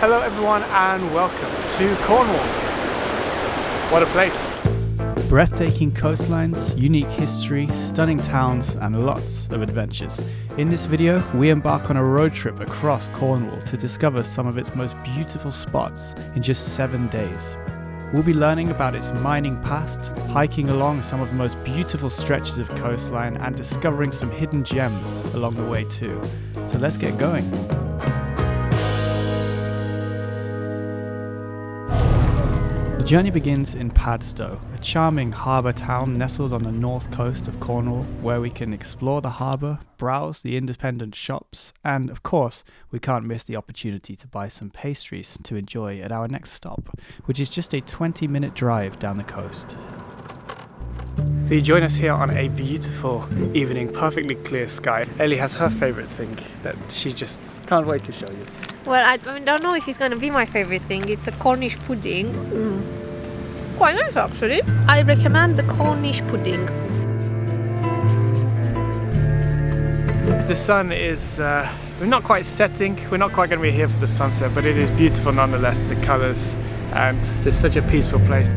Hello everyone and welcome to Cornwall. What a place. Breathtaking coastlines, unique history, stunning towns and lots of adventures. In this video, we embark on a road trip across Cornwall to discover some of its most beautiful spots in just 7 days. We'll be learning about its mining past, hiking along some of the most beautiful stretches of coastline and discovering some hidden gems along the way too. So let's get going. The journey begins in Padstow, a charming harbour town nestled on the north coast of Cornwall, where we can explore the harbour, browse the independent shops, and of course, we can't miss the opportunity to buy some pastries to enjoy at our next stop, which is just a 20-minute drive down the coast. So you join us here on a beautiful evening, perfectly clear sky. Ellie has her favourite thing that she just can't wait to show you. Well, I don't know if it's going to be my favourite thing. It's a Cornish pudding. Quite nice actually. I recommend the Cornish pudding. The sun is we're not quite setting, we're not quite going to be here for the sunset, but it is beautiful nonetheless, the colours, and just such a peaceful place.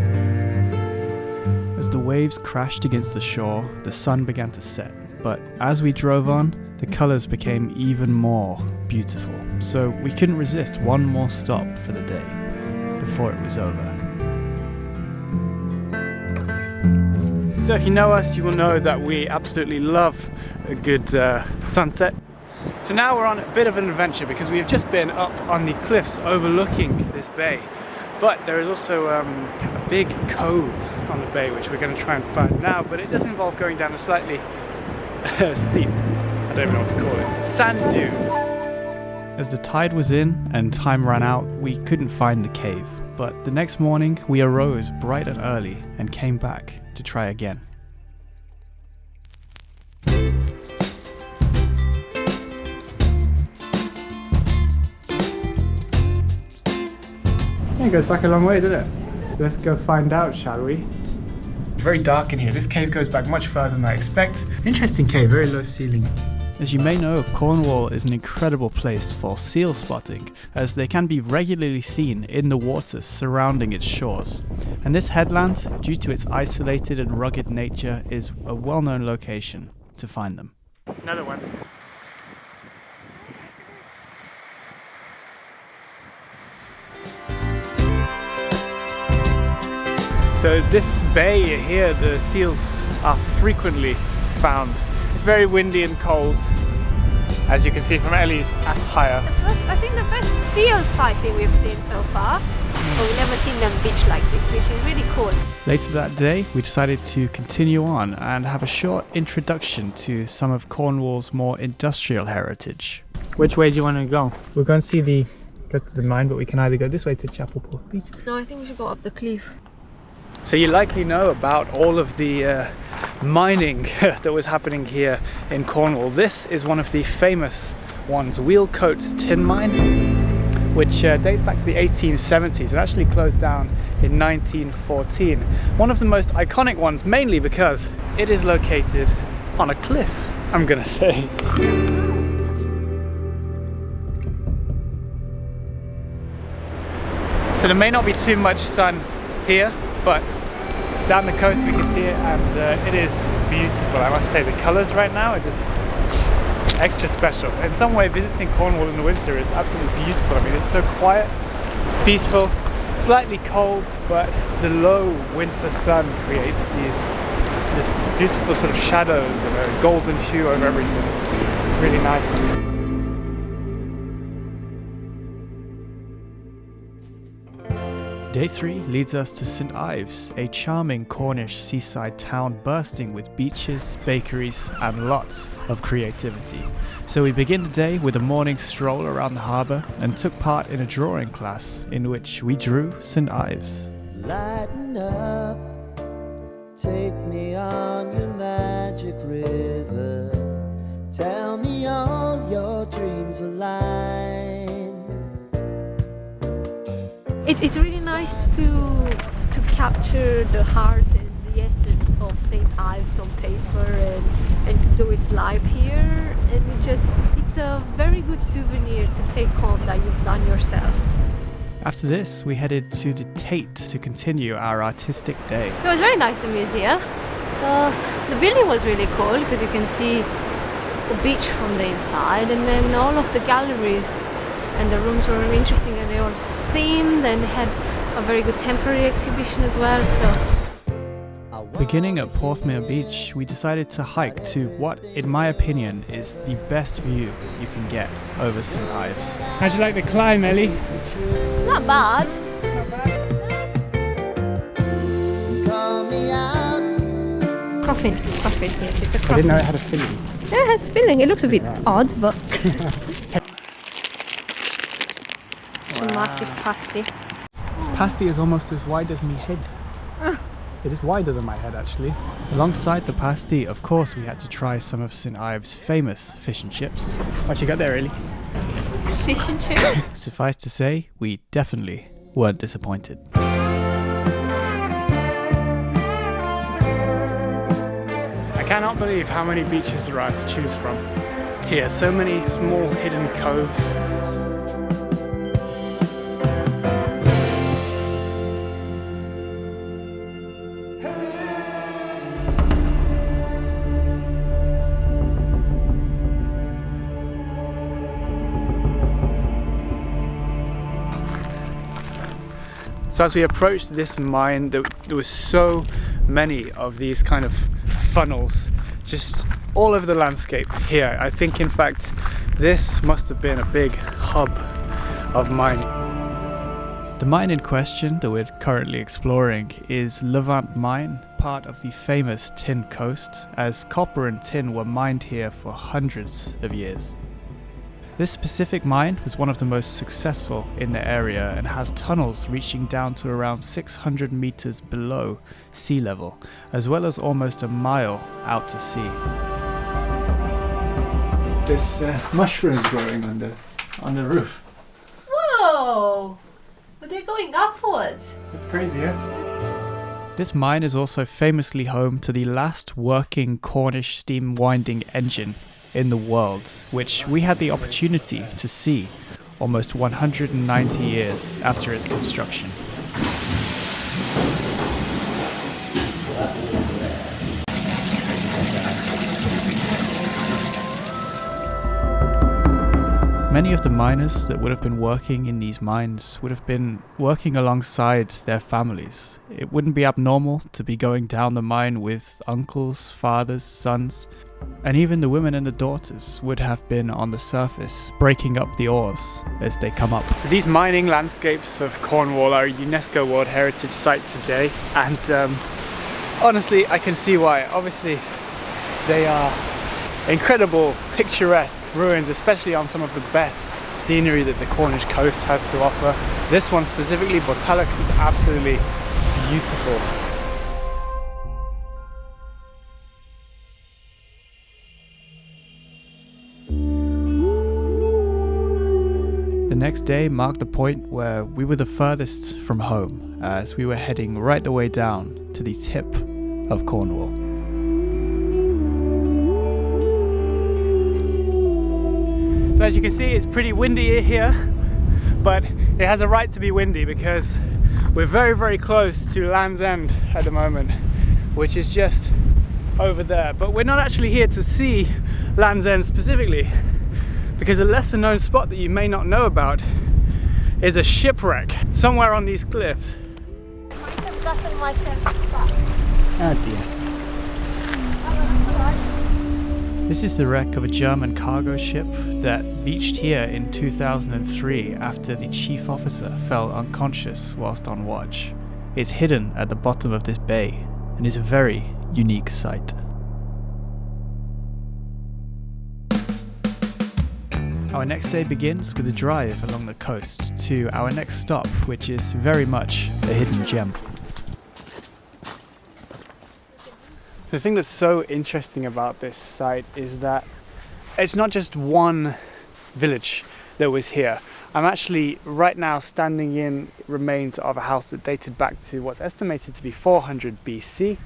As the waves crashed against the shore, the sun began to set, but as we drove on, the colours became even more beautiful, so we couldn't resist one more stop for the day before it was over. So if you know us, you will know that we absolutely love a good sunset. So now we're on a bit of an adventure because we've just been up on the cliffs overlooking this bay. But there is also a big cove on the bay which we're going to try and find now, but it does involve going down a slightly steep, I don't even know what to call it, sand dune. As the tide was in and time ran out, we couldn't find the cave. But the next morning, we arose bright and early and came back to try again. It goes back a long way, doesn't it? Let's go find out, shall we? It's very dark in here. This cave goes back much further than I expect. Interesting cave, very low ceiling. As you may know, Cornwall is an incredible place for seal spotting, as they can be regularly seen in the waters surrounding its shores. And this headland, due to its isolated and rugged nature, is a well-known location to find them. Another one. So this bay here, the seals are frequently found. It's very windy and cold, as you can see from Ellie's attire. I think the best seal sighting we've seen so far. But we've never seen them beach like this, which is really cool. Later that day, we decided to continue on and have a short introduction to some of Cornwall's more industrial heritage. Which way do you want to go? We're going to go to the mine, but we can either go this way to Chapel Port Beach. No, I think we should go up the cliff. So you likely know about all of the mining that was happening here in Cornwall. This is one of the famous ones, Wheelcoats Tin Mine, which dates back to the 1870s. It actually closed down in 1914. One of the most iconic ones, mainly because it is located on a cliff, I'm gonna say. So there may not be too much sun here, but down the coast we can see it, and it is beautiful. I must say, the colours right now are just extra special. In some way, visiting Cornwall in the winter is absolutely beautiful. I mean, it's so quiet, peaceful, slightly cold, but the low winter sun creates these just beautiful sort of shadows and a golden hue over everything. It's really nice. Day 3 leads us to St Ives, a charming Cornish seaside town bursting with beaches, bakeries and lots of creativity. So we begin the day with a morning stroll around the harbour and took part in a drawing class in which we drew St Ives. Lighten up, take me on your magic river, tell me all your dreams align. It's really nice to capture the heart and the essence of St Ives on paper and to do it live here, and it's a very good souvenir to take home that you've done yourself. After this, we headed to the Tate to continue our artistic day. It was very nice, the museum. The building was really cool because you can see the beach from the inside, and then all of the galleries and the rooms were very interesting, and they were themed, and they had a very good temporary exhibition as well. So, beginning at Porthmere Beach, we decided to hike to what, in my opinion, is the best view you can get over St Ives. How'd you like the climb, Ellie? it's not bad. Coffin, yes, it's a coffin. I didn't know it had a filling. Yeah, it has a filling. It looks a bit odd, but it's a massive pasty. This pasty is almost as wide as my head. It is wider than my head, actually. Alongside the pasty, of course, we had to try some of St Ives' famous fish and chips. What you got there, Ellie? Fish and chips. Suffice to say, we definitely weren't disappointed. I cannot believe how many beaches there are to choose from. Here, so many small hidden coves. So as we approached this mine, there was so many of these kind of funnels just all over the landscape here. I think in fact this must have been a big hub of mining. The mine in question that we're currently exploring is Levant Mine, part of the famous Tin Coast, as copper and tin were mined here for hundreds of years. This specific mine was one of the most successful in the area and has tunnels reaching down to around 600 meters below sea level, as well as almost a mile out to sea. There's mushrooms growing on the roof. Whoa! But they're going upwards. It's crazy, yeah? This mine is also famously home to the last working Cornish steam winding engine in the world, which we had the opportunity to see almost 190 years after its construction. Many of the miners that would have been working in these mines would have been working alongside their families. It wouldn't be abnormal to be going down the mine with uncles, fathers, sons, and even the women and the daughters would have been on the surface, breaking up the ores as they come up. So these mining landscapes of Cornwall are a UNESCO World Heritage Site today, and honestly I can see why. Obviously they are incredible, picturesque ruins, especially on some of the best scenery that the Cornish coast has to offer. This one specifically, Botalic, is absolutely beautiful. The next day marked the point where we were the furthest from home, as we were heading right the way down to the tip of Cornwall. So as you can see, it's pretty windy here, but it has a right to be windy because we're very, very close to Land's End at the moment, which is just over there. But we're not actually here to see Land's End specifically, because a lesser known spot that you may not know about is a shipwreck somewhere on these cliffs. I might have gotten myself stuck. Oh dear. This is the wreck of a German cargo ship that beached here in 2003 after the chief officer fell unconscious whilst on watch. It's hidden at the bottom of this bay and is a very unique sight. Our next day begins with a drive along the coast to our next stop, which is very much a hidden gem. So the thing that's so interesting about this site is that it's not just one village that was here. I'm actually right now standing in remains of a house that dated back to what's estimated to be 400 BC.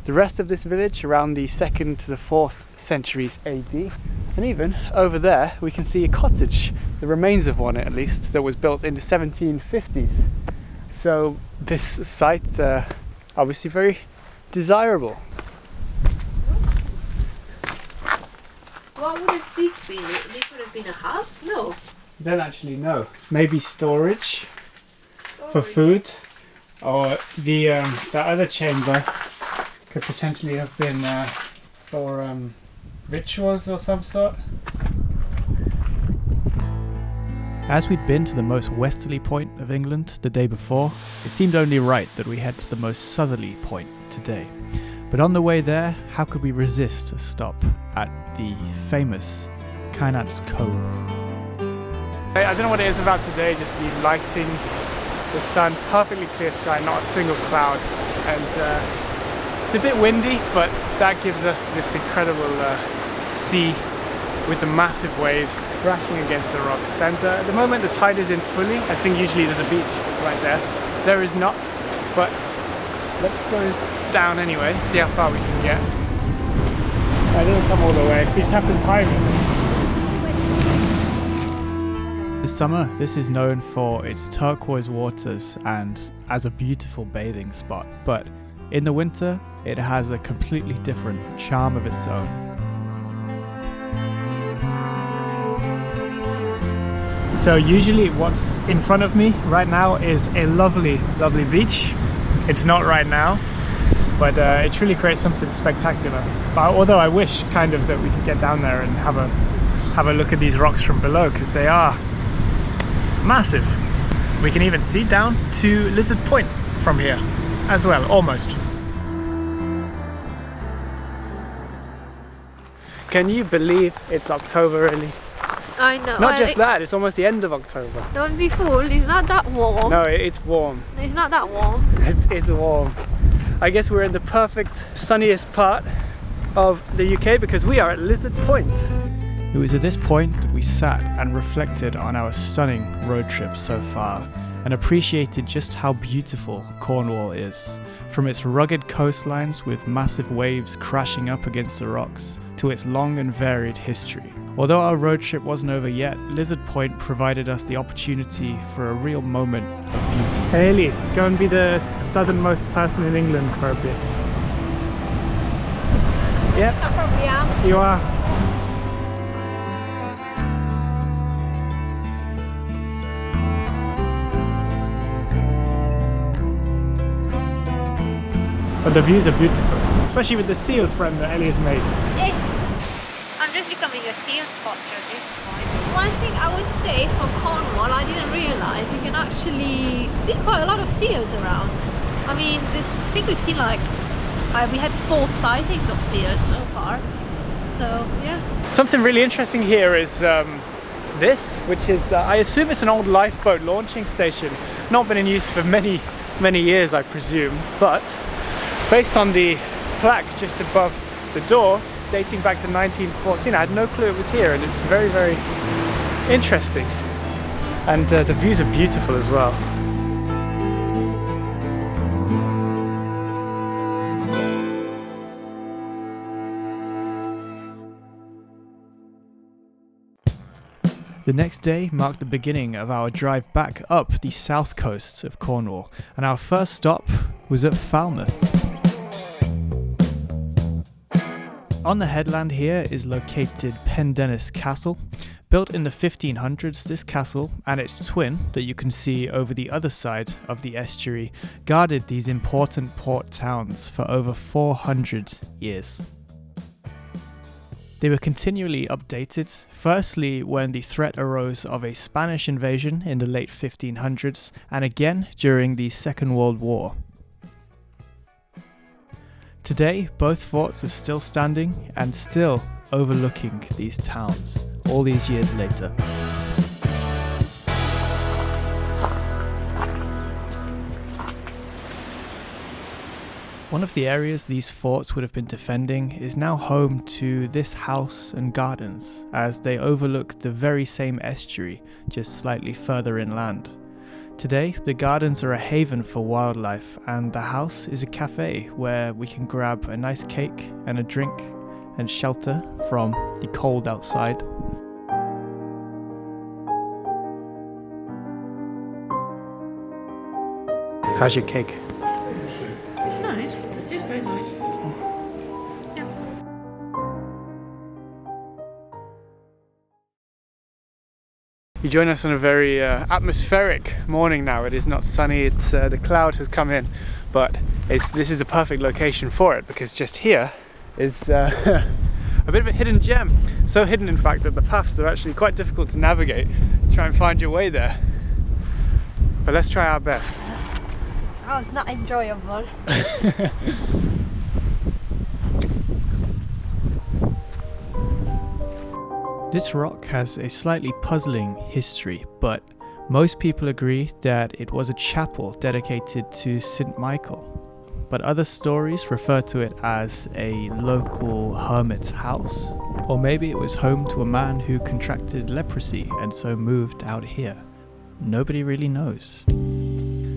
The rest of this village around the 2nd to the 4th centuries AD And even over there we can see a cottage, the remains of one at least, that was built in the 1750s. So this site obviously very desirable. What would have this been? This would have been a house? No. Don't actually know. Maybe storage for food, or the other chamber could potentially have been for rituals or some sort. As we'd been to the most westerly point of England the day before, it seemed only right that we head to the most southerly point today. But on the way there, how could we resist a stop at the famous Kynance Cove? I don't know what it is about today, just the lighting, the sun, perfectly clear sky, not a single cloud, and it's a bit windy, but that gives us this incredible sea with the massive waves crashing against the rocks. And at the moment the tide is in fully. I think usually there's a beach right there. There is not, but let's go down anyway, see how far we can get. I didn't come all the way, we just have to time it. This summer, this is known for its turquoise waters and as a beautiful bathing spot, but in the winter, it has a completely different charm of its own. So usually what's in front of me right now is a lovely, lovely beach. It's not right now, but it truly creates something spectacular. But although I wish kind of that we could get down there and have a look at these rocks from below, because they are massive. We can even see down to Lizard Point from here as well, almost. Can you believe it's October really? I know. Not just that, it's almost the end of October. Don't be fooled, it's not that warm. No, it's warm. It's not that warm. It's warm. I guess we're in the perfect sunniest part of the UK because we are at Lizard Point. It was at this point that we sat and reflected on our stunning road trip so far and appreciated just how beautiful Cornwall is. From its rugged coastlines with massive waves crashing up against the rocks to its long and varied history. Although our road trip wasn't over yet, Lizard Point provided us the opportunity for a real moment of beauty. Haley, go and be the southernmost person in England for a bit. Yep. I probably am. You are. But the views are beautiful, especially with the seal friend that Ellie has made. Yes. I'm just becoming a seal spotter at this point. One thing I would say for Cornwall, I didn't realise you can actually see quite a lot of seals around. I mean, I think we've seen like, we had 4 sightings of seals so far. So, yeah. Something really interesting here is this, which is, I assume it's an old lifeboat launching station. Not been in use for many, many years, I presume, but based on the plaque just above the door, dating back to 1914, I had no clue it was here, and it's very, very interesting. And the views are beautiful as well. The next day marked the beginning of our drive back up the south coast of Cornwall, and our first stop was at Falmouth. On the headland here is located Pendennis Castle. Built in the 1500s, this castle and its twin, that you can see over the other side of the estuary, guarded these important port towns for over 400 years. They were continually updated, firstly when the threat arose of a Spanish invasion in the late 1500s, and again during the Second World War. Today, both forts are still standing and still overlooking these towns, all these years later. One of the areas these forts would have been defending is now home to this house and gardens, as they overlook the very same estuary, just slightly further inland. Today, the gardens are a haven for wildlife, and the house is a cafe where we can grab a nice cake and a drink and shelter from the cold outside. How's your cake? It's nice. It's very nice. You join us on a very atmospheric morning now. It is not sunny, it's the cloud has come in, but this is a perfect location for it, because just here is a bit of a hidden gem. So hidden, in fact, that the paths are actually quite difficult to navigate. Try and find your way there. But let's try our best. Oh, it's not enjoyable. This rock has a slightly puzzling history, but most people agree that it was a chapel dedicated to St. Michael. But other stories refer to it as a local hermit's house. Or maybe it was home to a man who contracted leprosy and so moved out here. Nobody really knows.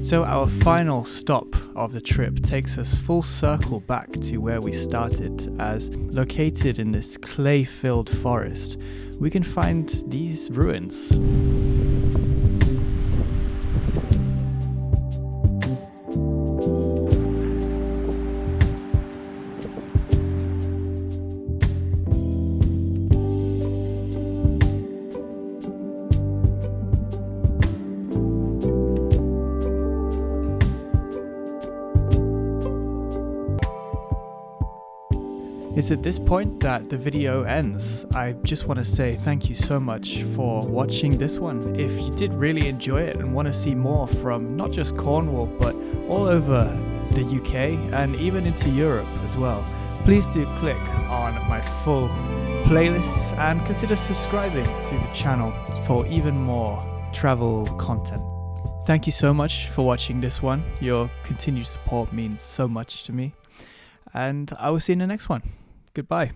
So our final stop of the trip takes us full circle back to where we started, as located in this clay-filled forest, we can find these ruins. It's at this point that the video ends. I just want to say thank you so much for watching this one. If you did really enjoy it and want to see more from not just Cornwall but all over the UK and even into Europe as well, please do click on my full playlists and consider subscribing to the channel for even more travel content. Thank you so much for watching this one. Your continued support means so much to me. And I will see you in the next one. Goodbye.